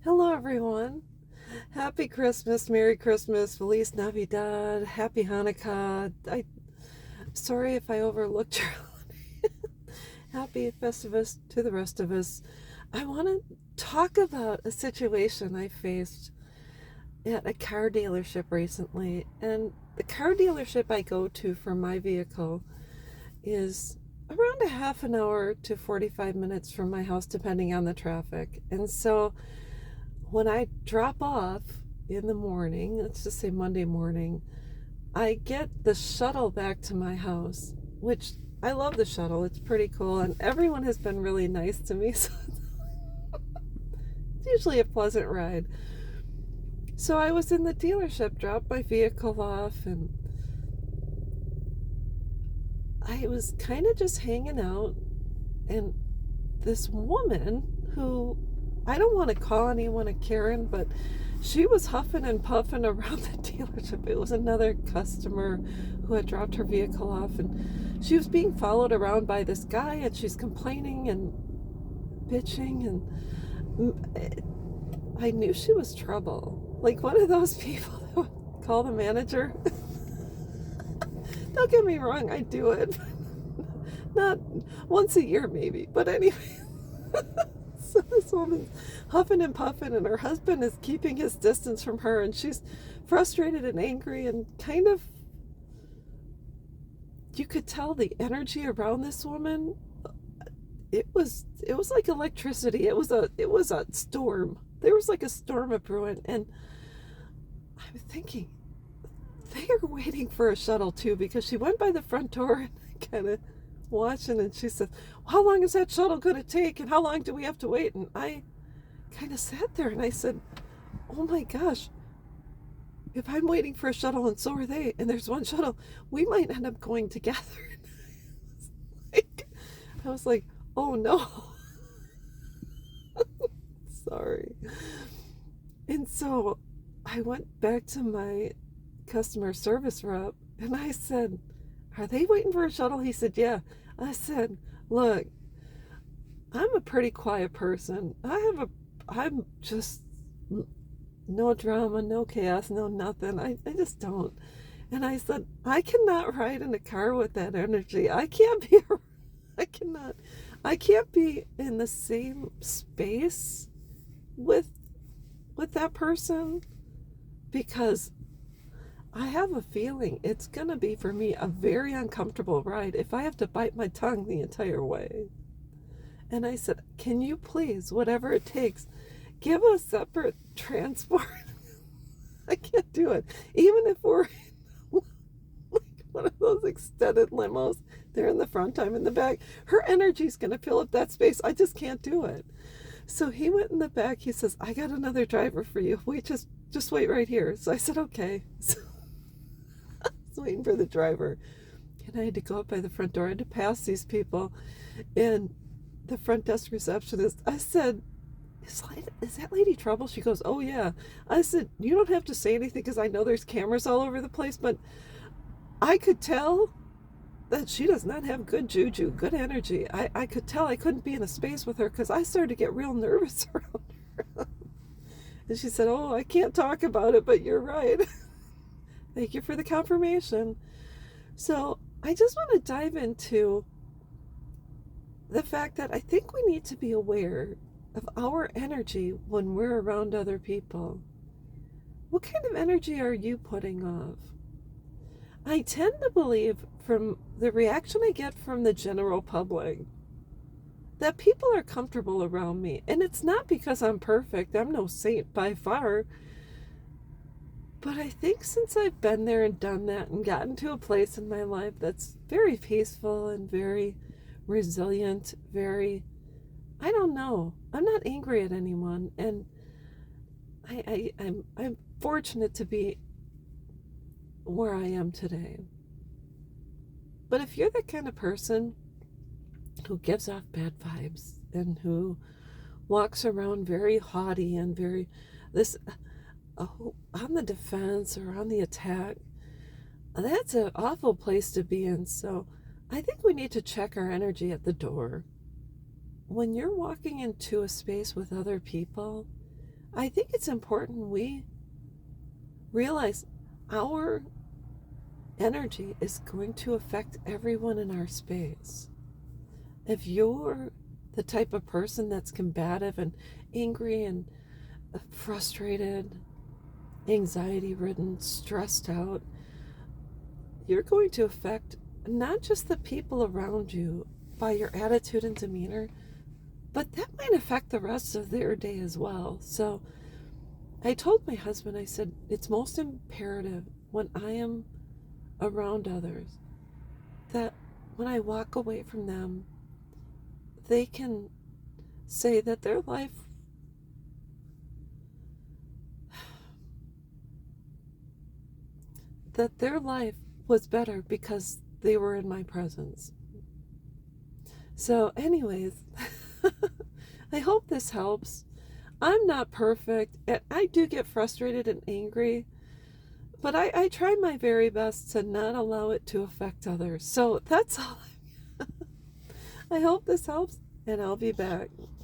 Hello, everyone. Happy Christmas, Merry Christmas, Feliz Navidad, Happy Hanukkah. Sorry if I overlooked your Happy Festivus to the rest of us. I want to talk about a situation I faced at a car dealership recently. And the car dealership I go to for my vehicle is around a half an hour to 45 minutes from my house, depending on the traffic. And so when I drop off in the morning, let's just say Monday morning, I get the shuttle back to my house, which I love the shuttle. It's pretty cool, and everyone has been really nice to me, so it's usually a pleasant ride. So I was in the dealership, dropped my vehicle off, and I was kind of just hanging out, and this woman who I don't want to call anyone a Karen, but she was huffing and puffing around the dealership. It was another customer who had dropped her vehicle off, and she was being followed around by this guy, and she's complaining and bitching, and I knew she was trouble. Like one of those people that would call the manager. Don't get me wrong, I do it. Not once a year, maybe, but anyway. So this woman's huffing and puffing, and her husband is keeping his distance from her, and she's frustrated and angry, and kind of, you could tell the energy around this woman. It was like electricity. It was a storm. There was like a storm of brewing, and I'm thinking they are waiting for a shuttle too, because she went by the front door and kind of watching, and she said, how long is that shuttle going to take, and how long do we have to wait? And I kind of sat there and I said, oh my gosh, if I'm waiting for a shuttle and so are they, and there's one shuttle, we might end up going together. Like, I was like, oh no. Sorry. And so I went back to my customer service rep and I said, are they waiting for a shuttle? He said, yeah. I said, look, I'm a pretty quiet person. I'm just no drama, no chaos, no nothing. I just don't. And I said, I cannot ride in a car with that energy. I cannot, I can't be in the same space with, with that person, because I have a feeling it's going to be for me a very uncomfortable ride if I have to bite my tongue the entire way. And I said, can you please, whatever it takes, give us separate transport? I can't do it. Even if we're in like one of those extended limos, they're in the front, I'm in the back. Her energy's going to fill up that space. I just can't do it. So he went in the back. He says, I got another driver for you. Wait, just wait right here. So I said, okay. So I was waiting for the driver. And I had to go up by the front door. I had to pass these people. And the front desk receptionist, I said, is that lady trouble? She goes, oh yeah. I said, you don't have to say anything because I know there's cameras all over the place, but I could tell that she does not have good juju, good energy. I could tell I couldn't be in a space with her because I started to get real nervous around her. And she said, oh, I can't talk about it, but you're right. Thank you for the confirmation. So I just want to dive into the fact that I think we need to be aware of our energy when we're around other people. What kind of energy are you putting off? I tend to believe, from the reaction I get from the general public, that people are comfortable around me. And it's not because I'm perfect. I'm no saint by far. But I think since I've been there and done that and gotten to a place in my life that's very peaceful and very resilient, I don't know. I'm not angry at anyone. And I'm fortunate to be where I am today. But if you're the kind of person who gives off bad vibes and who walks around very haughty and very this on the defense or on the attack, that's an awful place to be in. So I think we need to check our energy at the door. When you're walking into a space with other people, I think it's important we realize our energy is going to affect everyone in our space. If you're the type of person that's combative and angry and frustrated, anxiety ridden, stressed out, you're going to affect not just the people around you by your attitude and demeanor, but that might affect the rest of their day as well. So I told my husband, I said, it's most imperative when I am around others that when I walk away from them, they can say that their life was better because they were in my presence. So anyways, I hope this helps. I'm not perfect, and I do get frustrated and angry, but I try my very best to not allow it to affect others. So that's all. I hope this helps, and I'll be back.